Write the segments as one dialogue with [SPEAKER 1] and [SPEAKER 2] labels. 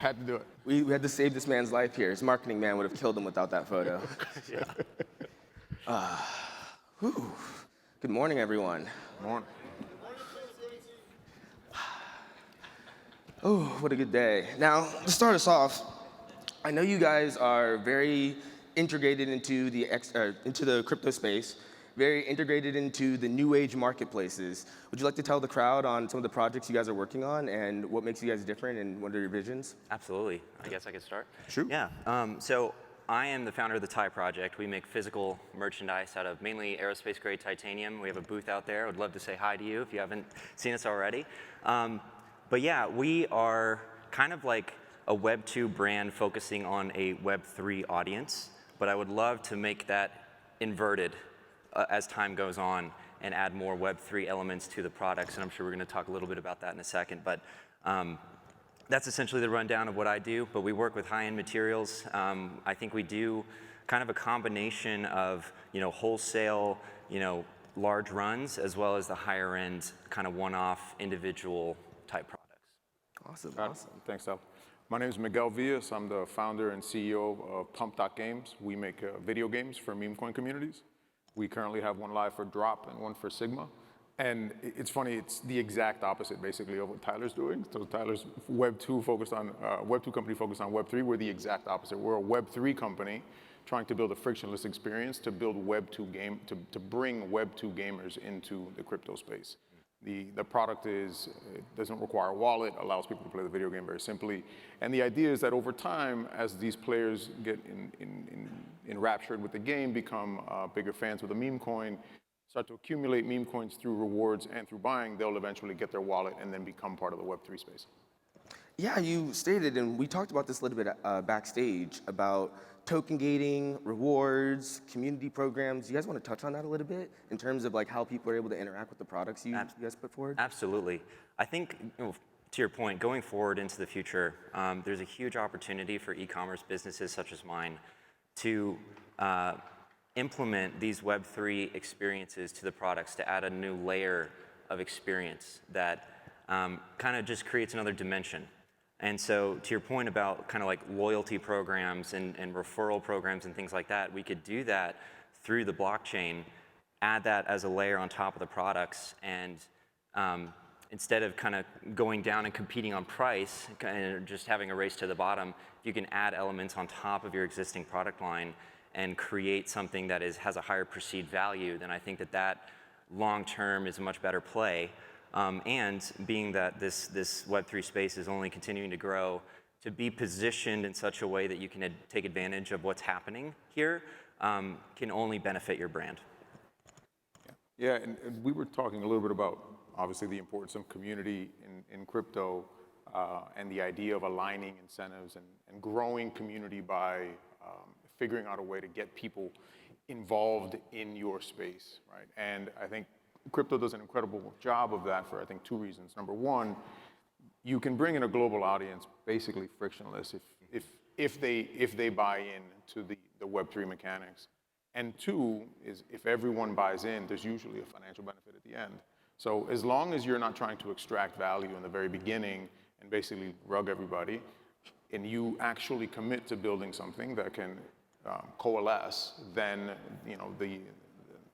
[SPEAKER 1] Had to do it.
[SPEAKER 2] We had to save this man's life here. His marketing man would have killed him without that photo. Whew. Good morning, everyone.
[SPEAKER 1] Morning.
[SPEAKER 2] Oh, what a good day. Now, to start us off, I know you guys are very integrated into the crypto space, very integrated into the new age marketplaces. Would you like to tell the crowd on some of the projects you guys are working on and what makes you guys different and what are your visions?
[SPEAKER 3] Absolutely. I guess I could start.
[SPEAKER 1] Sure.
[SPEAKER 3] Yeah. So I am the founder of the TiProject. We make physical merchandise out of mainly aerospace-grade titanium. We have a booth out there. I would love to say hi to you if you haven't seen us already. But yeah, we are kind of like a Web 2 brand focusing on a Web 3 audience, but I would love to make that inverted as time goes on and add more Web 3 elements to the products, and I'm sure we're going to talk a little bit about that in a second. But that's essentially the rundown of what I do, but we work with high-end materials. I think we do kind of a combination of, wholesale, large runs, as well as the higher-end kind of one-off individual type products.
[SPEAKER 2] Awesome.
[SPEAKER 1] Thanks, Al. My name is Miguel Villas. I'm the founder and CEO of Pump.Games. We make video games for meme coin communities. We currently have one live for Drop and one for Sigma. And it's funny, it's the exact opposite, basically, of what Tyler's doing. So Tyler's Web 2 company focused on Web 3. We're the exact opposite. We're a Web 3 company trying to build a frictionless experience to build Web 2 to bring Web 2 gamers into the crypto space. The product it doesn't require a wallet, allows people to play the video game very simply. And the idea is that over time, as these players get enraptured with the game, become bigger fans with a meme coin, start to accumulate meme coins through rewards and through buying, they'll eventually get their wallet and then become part of the Web3 space.
[SPEAKER 2] Yeah, you stated, and we talked about this a little bit backstage, about token gating, rewards, community programs. You guys want to touch on that a little bit in terms of like how people are able to interact with the products you guys put forward?
[SPEAKER 3] Absolutely. I think, to your point, going forward into the future, there's a huge opportunity for e-commerce businesses such as mine to implement these Web3 experiences to the products, to add a new layer of experience that kind of just creates another dimension. And so to your point about kind of like loyalty programs and referral programs and things like that, we could do that through the blockchain, add that as a layer on top of the products, and instead of kind of going down and competing on price and just having a race to the bottom, you can add elements on top of your existing product line and create something that has a higher perceived value. Then I think that long term is a much better play. And being that this Web3 space is only continuing to grow, to be positioned in such a way that you can take advantage of what's happening here can only benefit your brand.
[SPEAKER 1] Yeah, and we were talking a little bit about, obviously, the importance of community in crypto and the idea of aligning incentives and growing community by figuring out a way to get people involved in your space, right? And I think crypto does an incredible job of that for, I think, two reasons. Number one, you can bring in a global audience basically frictionless if they buy in to the Web3 mechanics. And two is if everyone buys in, there's usually a financial benefit at the end. So as long as you're not trying to extract value in the very beginning and basically rug everybody, and you actually commit to building something that can coalesce, then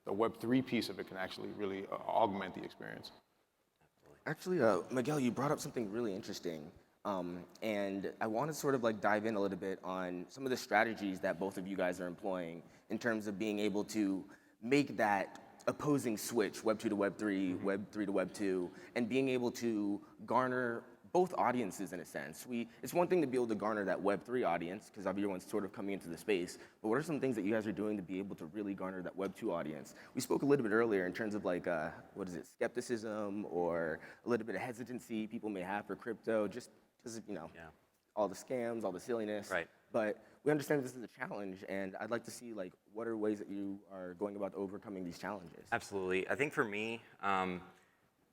[SPEAKER 1] the Web3 piece of it can actually really augment the experience.
[SPEAKER 2] Actually, Miguel, you brought up something really interesting. And I want to sort of like dive in a little bit on some of the strategies that both of you guys are employing in terms of being able to make that opposing switch, Web 2 to Web 3, Web 3 to Web 2, and being able to garner both audiences in a sense. It's one thing to be able to garner that Web 3 audience because everyone's sort of coming into the space, but what are some things that you guys are doing to be able to really garner that Web 2 audience? We spoke a little bit earlier in terms of like, skepticism or a little bit of hesitancy people may have for crypto, just because, all the scams, all the silliness.
[SPEAKER 3] Right.
[SPEAKER 2] But we understand this is a challenge, and I'd like to see like what are ways that you are going about overcoming these challenges.
[SPEAKER 3] Absolutely. I think for me,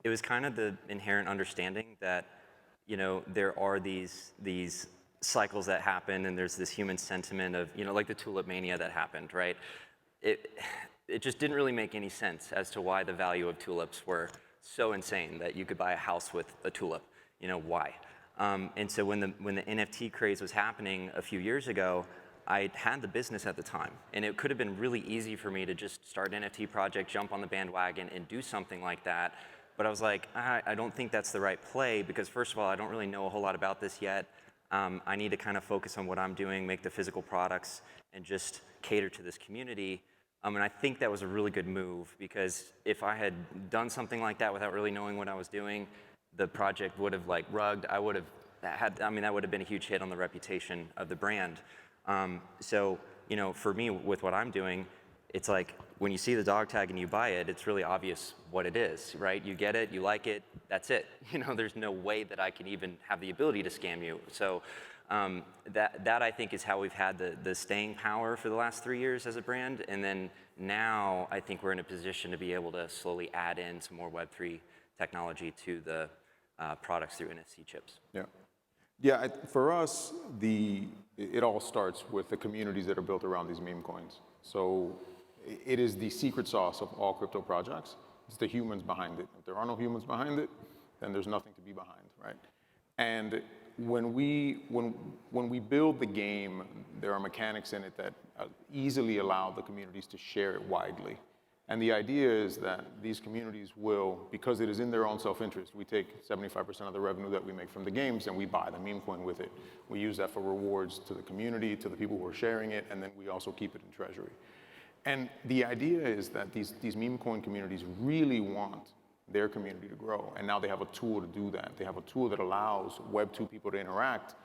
[SPEAKER 3] it was kind of the inherent understanding that there are these cycles that happen, and there's this human sentiment of like the tulip mania that happened, right? It just didn't really make any sense as to why the value of tulips were so insane that you could buy a house with a tulip. Why? And so when the NFT craze was happening a few years ago, I had the business at the time, and it could have been really easy for me to just start an NFT project, jump on the bandwagon, and do something like that. But I was like, I don't think that's the right play, because first of all, I don't really know a whole lot about this yet. I need to kind of focus on what I'm doing, make the physical products, and just cater to this community. And I think that was a really good move, because if I had done something like that without really knowing what I was doing, the project would have like rugged. That would have been a huge hit on the reputation of the brand. So, for me, with what I'm doing, it's like when you see the dog tag and you buy it, it's really obvious what it is, right? You get it, you like it, that's it. There's no way that I can even have the ability to scam you. So that I think is how we've had the staying power for the last 3 years as a brand. And then now I think we're in a position to be able to slowly add in some more Web3 technology to the products through NFC chips.
[SPEAKER 1] Yeah. Yeah, for us, it all starts with the communities that are built around these meme coins. So it is the secret sauce of all crypto projects. It's the humans behind it. If there are no humans behind it, then there's nothing to be behind, right? And when we build the game, there are mechanics in it that easily allow the communities to share it widely. And the idea is that these communities will, because it is in their own self-interest, we take 75% of the revenue that we make from the games and we buy the meme coin with it. We use that for rewards to the community, to the people who are sharing it, and then we also keep it in treasury. And the idea is that these meme coin communities really want their community to grow. And now they have a tool to do that. They have a tool that allows Web2 people to interact,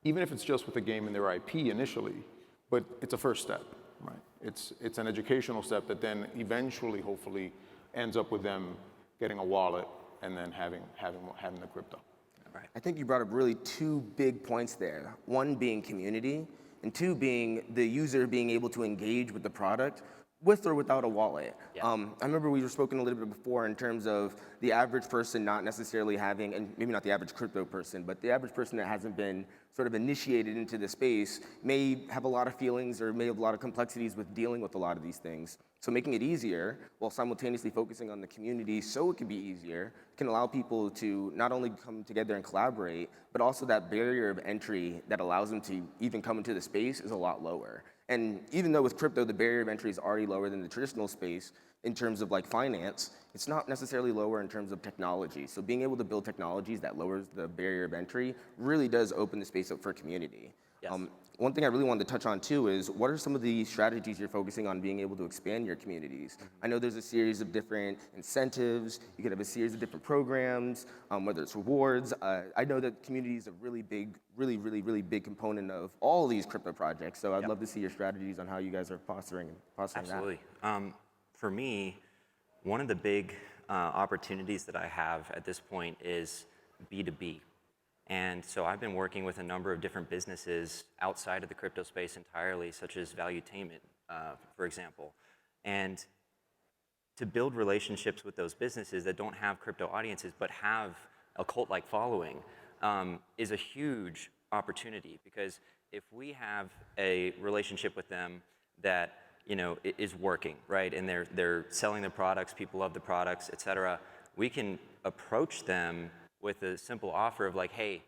[SPEAKER 1] even if it's just with the game and their IP initially, but it's a first step. Right. It's an educational step that then eventually, hopefully, ends up with them getting a wallet and then having the crypto.
[SPEAKER 2] Right. I think you brought up really two big points there. One being community, and two being the user being able to engage with the product with or without a wallet.
[SPEAKER 3] Yeah.
[SPEAKER 2] I remember we were spoken a little bit before in terms of the average person not necessarily having, and maybe not the average crypto person, but the average person that hasn't been sort of initiated into the space may have a lot of feelings or may have a lot of complexities with dealing with a lot of these things. So making it easier while simultaneously focusing on the community so it can be easier can allow people to not only come together and collaborate, but also that barrier of entry that allows them to even come into the space is a lot lower. And even though with crypto, the barrier of entry is already lower than the traditional space in terms of like finance, it's not necessarily lower in terms of technology. So being able to build technologies that lowers the barrier of entry really does open the space up for community.
[SPEAKER 3] Yes.
[SPEAKER 2] One thing I really wanted to touch on too is what are some of the strategies you're focusing on being able to expand your communities? I know there's a series of different incentives. You could have a series of different programs, whether it's rewards. I know that community is a really big, really big component of all these crypto projects. So I'd love to see your strategies on how you guys are fostering
[SPEAKER 3] Absolutely. that. For me, one of the big opportunities that I have at this point is B2B. And so I've been working with a number of different businesses outside of the crypto space entirely, such as Valuetainment, for example. And to build relationships with those businesses that don't have crypto audiences but have a cult-like following is a huge opportunity, because if we have a relationship with them that is working, right, and they're selling the products, people love the products, et cetera, we can approach them with a simple offer of like, hey,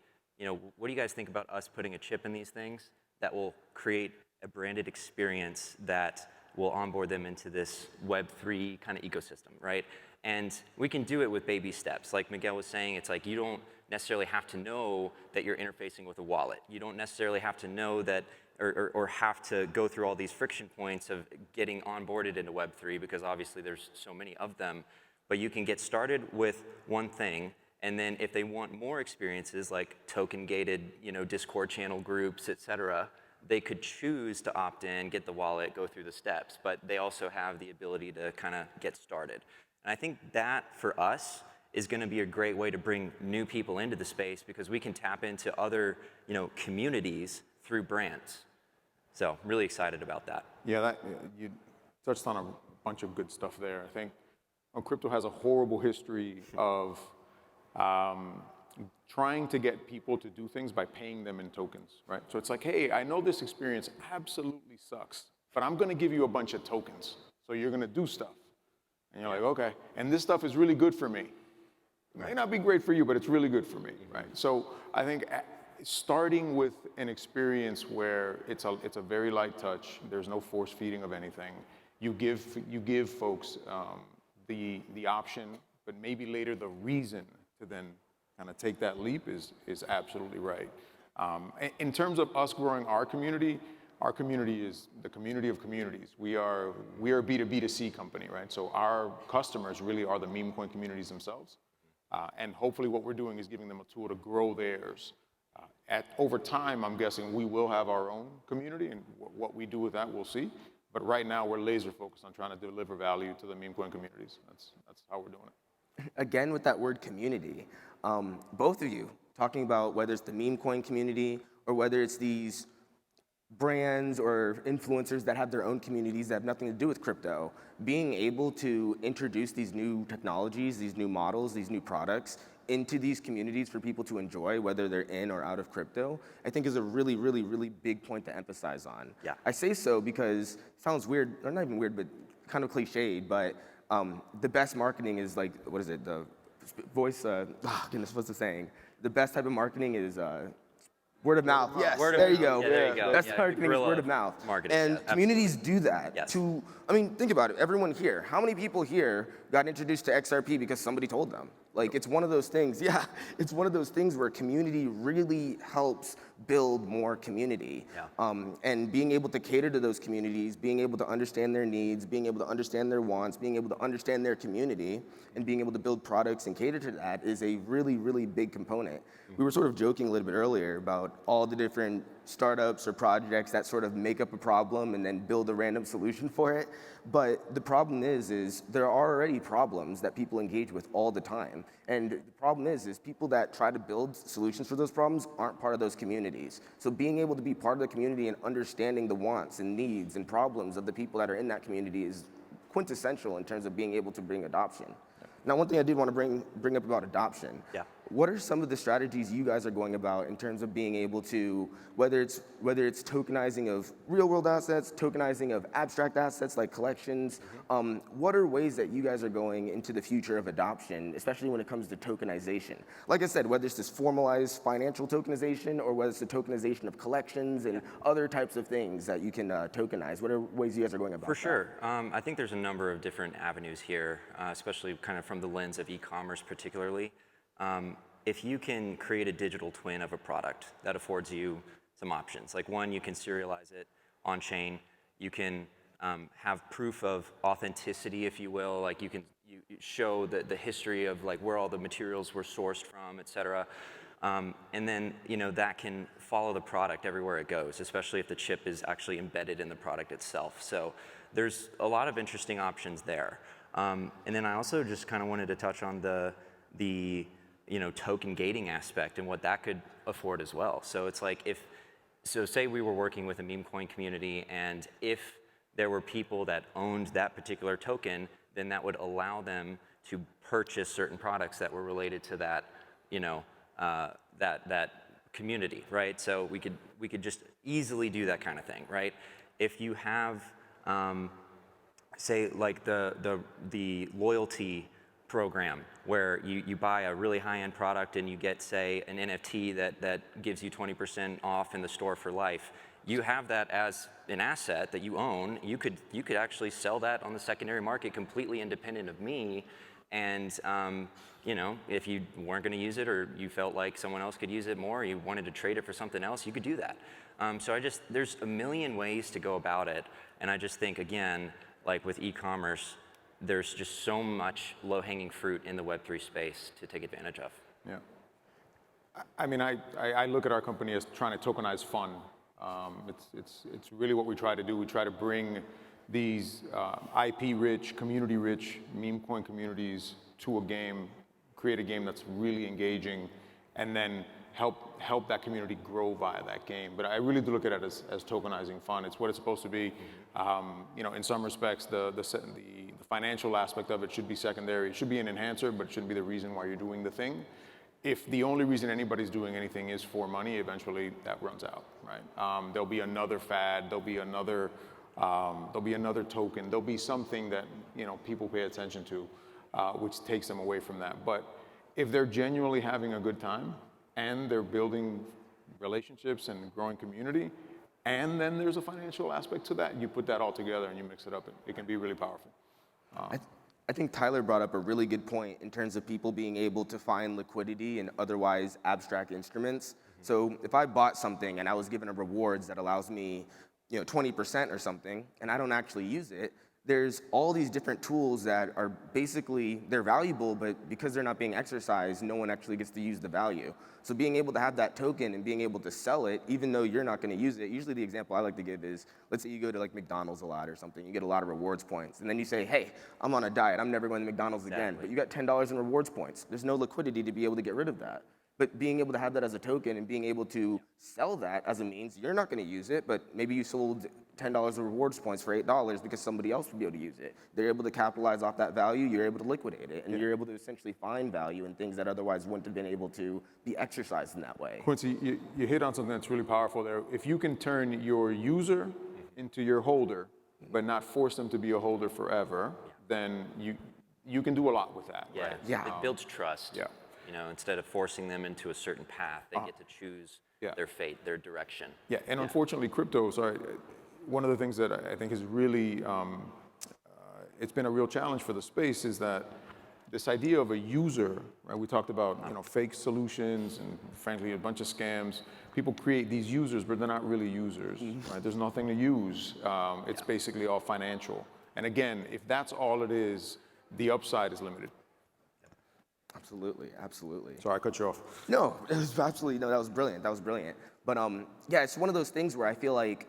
[SPEAKER 3] what do you guys think about us putting a chip in these things that will create a branded experience that will onboard them into this Web3 kind of ecosystem, right? And we can do it with baby steps. Like Miguel was saying, it's like you don't necessarily have to know that you're interfacing with a wallet. You don't necessarily have to know that or have to go through all these friction points of getting onboarded into Web3, because obviously there's so many of them. But you can get started with one thing, and then if they want more experiences like token-gated, Discord channel groups, et cetera, they could choose to opt in, get the wallet, go through the steps, but they also have the ability to kind of get started. And I think that, for us, is going to be a great way to bring new people into the space, because we can tap into other, communities through brands. So really excited about that.
[SPEAKER 1] Yeah, you touched on a bunch of good stuff there. I think crypto has a horrible history of trying to get people to do things by paying them in tokens, right? So it's like, hey, I know this experience absolutely sucks, but I'm going to give you a bunch of tokens, so you're going to do stuff. And you're like, okay, and this stuff is really good for me. It may not be great for you, but it's really good for me, right? So I think starting with an experience where it's a very light touch, there's no force feeding of anything. You give folks the option, but maybe later the reason to then kind of take that leap is absolutely right. In terms of us growing our community is the community of communities. We are a B2B2C company, right? So our customers really are the meme coin communities themselves. And hopefully what we're doing is giving them a tool to grow theirs. Over time, I'm guessing we will have our own community, and what we do with that, we'll see. But right now, we're laser focused on trying to deliver value to the meme coin communities. That's how we're doing it.
[SPEAKER 2] Again, with that word community, both of you talking about whether it's the meme coin community or whether it's these brands or influencers that have their own communities that have nothing to do with crypto, being able to introduce these new technologies, these new models, these new products into these communities for people to enjoy, whether they're in or out of crypto, I think is a really, really, really big point to emphasize on.
[SPEAKER 3] Yeah.
[SPEAKER 2] I say so because it sounds weird, or not even weird, but kind of cliched, but the best marketing is like, what is it, the voice, goodness, what's the saying? The best type of marketing is word of mouth. Yes, there you go.
[SPEAKER 3] Yeah, there you go.
[SPEAKER 2] Best
[SPEAKER 3] Yeah,
[SPEAKER 2] marketing is word of mouth.
[SPEAKER 3] Marketing,
[SPEAKER 2] and
[SPEAKER 3] yeah,
[SPEAKER 2] communities do that.
[SPEAKER 3] Yes.
[SPEAKER 2] I mean, think about it. Everyone here, how many people here got introduced to XRP because somebody told them? Like, it's one of those things, it's one of those things where community really helps build more community.
[SPEAKER 3] Yeah.
[SPEAKER 2] And being able to cater to those communities, being able to understand their needs, being able to understand their wants, being able to understand their community, and being able to build products and cater to that is a really, really big component. We were sort of joking a little bit earlier about all the different startups or projects that sort of make up a problem and then build a random solution for it. But the problem is there are already problems that people engage with all the time. And the problem is people that try to build solutions for those problems aren't part of those communities. So being able to be part of the community and understanding the wants and needs and problems of the people that are in that community is quintessential in terms of being able to bring adoption. Now, one thing I did want to bring up about adoption.
[SPEAKER 3] Yeah.
[SPEAKER 2] What are some of the strategies you guys are going about in terms of being able to, whether it's tokenizing of real world assets, tokenizing of abstract assets like collections, what are ways that you guys are going into the future of adoption, especially when it comes to tokenization? Like I said, whether it's this formalized financial tokenization or whether it's the tokenization of collections and other types of things that you can tokenize, what are ways you guys are going about
[SPEAKER 3] For
[SPEAKER 2] that?
[SPEAKER 3] sure. I think there's a number of different avenues here, especially kind of from the lens of e-commerce particularly. If you can create a digital twin of a product, that affords you some options. Like one, you can serialize it on chain. You can have proof of authenticity, if you will. Like you show the history of like where all the materials were sourced from, et cetera. And then that can follow the product everywhere it goes, especially if the chip is actually embedded in the product itself. So there's a lot of interesting options there. And then I also just kind of wanted to touch on the token gating aspect and what that could afford as well. So it's like say we were working with a meme coin community, and if there were people that owned that particular token, then that would allow them to purchase certain products that were related to that, that community, right? So we could just easily do that kind of thing, right? If you have, say, like the loyalty program where you buy a really high-end product and you get, say, an NFT that gives you 20% off in the store for life. You have that as an asset that you own. You could actually sell that on the secondary market completely independent of me. And if you weren't going to use it, or you felt like someone else could use it more, or you wanted to trade it for something else, you could do that. So there's a million ways to go about it. And I just think, again, like with e-commerce, there's just so much low-hanging fruit in the Web3 space to take advantage of.
[SPEAKER 1] Yeah. I mean, I look at our company as trying to tokenize fun. It's really what we try to do. We try to bring these IP-rich, community-rich meme coin communities to a game, create a game that's really engaging, and then help that community grow via that game. But I really do look at it as tokenizing fun. It's what it's supposed to be. In some respects, the financial aspect of it should be secondary. It should be an enhancer, but it shouldn't be the reason why you're doing the thing. If the only reason anybody's doing anything is for money, eventually that runs out, right? There'll be another fad. There'll be another token. There'll be something that people pay attention to, which takes them away from that. But if they're genuinely having a good time and they're building relationships and growing community, and then there's a financial aspect to that, you put that all together and you mix it up, it can be really powerful.
[SPEAKER 2] I think Tyler brought up a really good point in terms of people being able to find liquidity in otherwise abstract instruments. So if I bought something and I was given a rewards that allows me, 20% or something, and I don't actually use it, there's all these different tools that are basically, they're valuable, but because they're not being exercised, no one actually gets to use the value. So being able to have that token and being able to sell it, even though you're not gonna use it, usually the example I like to give is, let's say you go to like McDonald's a lot or something, you get a lot of rewards points, and then you say, hey, I'm on a diet, I'm never going to McDonald's again, but you got $10 in rewards points. There's no liquidity to be able to get rid of that. But being able to have that as a token and being able to sell that as a means, you're not gonna use it, but maybe you sold $10 of rewards points for $8 because somebody else would be able to use it. They're able to capitalize off that value, you're able to liquidate it, and you're able to essentially find value in things that otherwise wouldn't have been able to be exercised in that way.
[SPEAKER 1] Quincy, you hit on something that's really powerful there. If you can turn your user into your holder, but not force them to be a holder forever, then you can do a lot with that.
[SPEAKER 3] Yeah,
[SPEAKER 1] right?
[SPEAKER 3] yeah. It builds trust.
[SPEAKER 1] Yeah.
[SPEAKER 3] Instead of forcing them into a certain path, they get to choose their fate, their direction.
[SPEAKER 1] Yeah, and unfortunately, crypto, one of the things that I think is really, it's been a real challenge for the space is that this idea of a user, right? We talked about, fake solutions and frankly, a bunch of scams. People create these users, but they're not really users, right? There's nothing to use. It's basically all financial. And again, if that's all it is, the upside is limited.
[SPEAKER 2] Absolutely, absolutely.
[SPEAKER 1] Sorry, I cut you off.
[SPEAKER 2] No, it was absolutely, no, that was brilliant, But yeah, it's one of those things where I feel like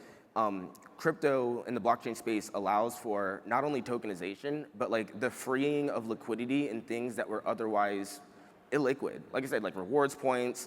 [SPEAKER 2] crypto in the blockchain space allows for not only tokenization, but like the freeing of liquidity in things that were otherwise illiquid. Like I said, like rewards points,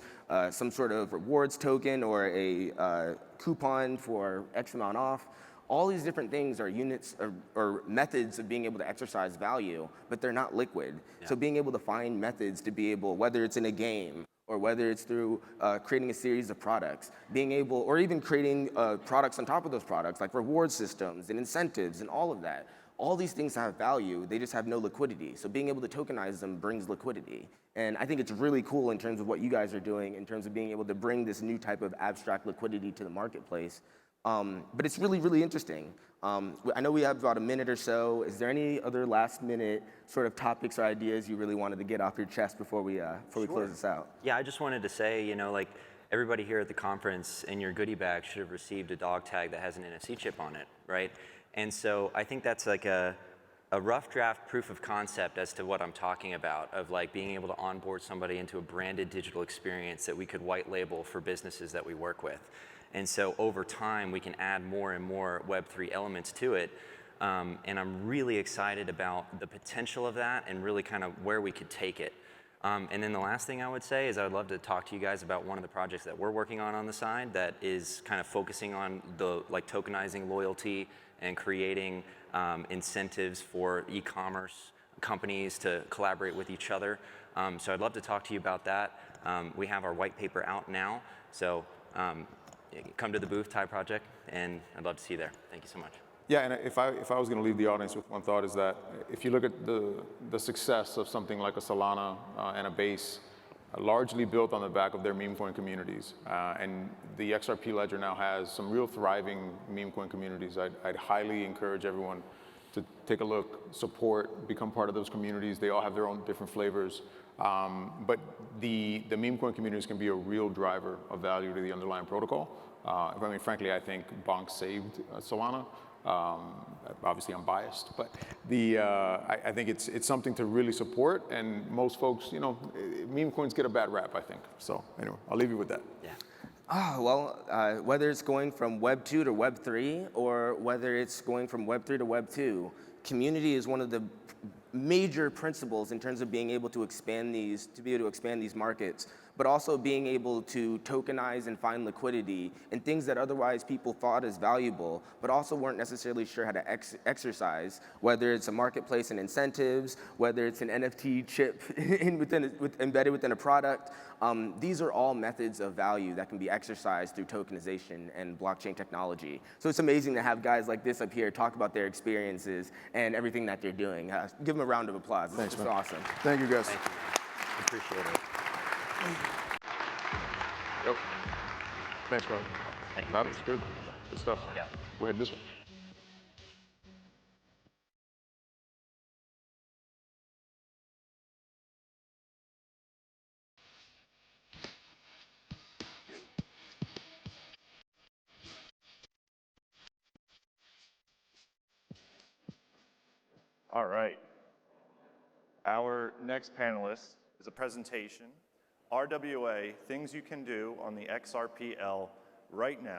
[SPEAKER 2] some sort of rewards token or a coupon for X amount off. All these different things are units or methods of being able to exercise value, but they're not liquid. Yeah. So being able to find methods to be able, whether it's in a game or whether it's through creating a series of products, being able, or even creating products on top of those products, like reward systems and incentives and all of that. All these things have value, they just have no liquidity. So being able to tokenize them brings liquidity. And I think it's really cool in terms of what you guys are doing in terms of being able to bring this new type of abstract liquidity to the marketplace. But it's really, really interesting. I know we have about a minute or so. Is there any other last minute sort of topics or ideas you really wanted to get off your chest before we close this out?
[SPEAKER 3] Yeah, I just wanted to say, like everybody here at the conference in your goodie bag should have received a dog tag that has an NFC chip on it, right? And so I think that's like a rough draft proof of concept as to what I'm talking about, of like being able to onboard somebody into a branded digital experience that we could white label for businesses that we work with. And so over time, we can add more and more Web3 elements to it. And I'm really excited about the potential of that and really kind of where we could take it. And then the last thing I would say is I would love to talk to you guys about one of the projects that we're working on the side that is kind of focusing on the tokenizing loyalty and creating incentives for e-commerce companies to collaborate with each other. So I'd love to talk to you about that. We have our white paper out now. So come to the booth, TiProject, and I'd love to see you there. Thank you so much.
[SPEAKER 1] Yeah, and if I was going to leave the audience with one thought is that if you look at the success of something like a Solana and a Base, largely built on the back of their meme coin communities, and the XRP ledger now has some real thriving meme coin communities. I'd highly encourage everyone to take a look, support, become part of those communities. They all have their own different flavors. But the meme coin communities can be a real driver of value to the underlying protocol. I mean, frankly, I think Bonk saved Solana. Obviously, I'm biased, but I think it's something to really support. And most folks, meme coins get a bad rap, I think. So anyway, I'll leave you with that.
[SPEAKER 3] Yeah.
[SPEAKER 2] Whether it's going from Web 2 to Web 3 or whether it's going from Web 3 to Web 2, community is one of the major principles in terms of being able to expand these markets, but also being able to tokenize and find liquidity in things that otherwise people thought as valuable, but also weren't necessarily sure how to exercise, whether it's a marketplace and incentives, whether it's an NFT chip embedded within a product. These are all methods of value that can be exercised through tokenization and blockchain technology. So it's amazing to have guys like this up here talk about their experiences and everything that they're doing. Give them a round of applause.
[SPEAKER 1] Thanks,
[SPEAKER 2] it's
[SPEAKER 1] man.
[SPEAKER 2] Awesome.
[SPEAKER 1] Thank you, guys.
[SPEAKER 3] Thank you. Appreciate it.
[SPEAKER 1] Yep. Thanks, bro.
[SPEAKER 3] Thank you.
[SPEAKER 1] That was good. Good stuff.
[SPEAKER 3] Yeah.
[SPEAKER 1] Go ahead, this one.
[SPEAKER 4] All right. Our next panelist is a presentation, RWA, Things You Can Do on the XRPL Right Now.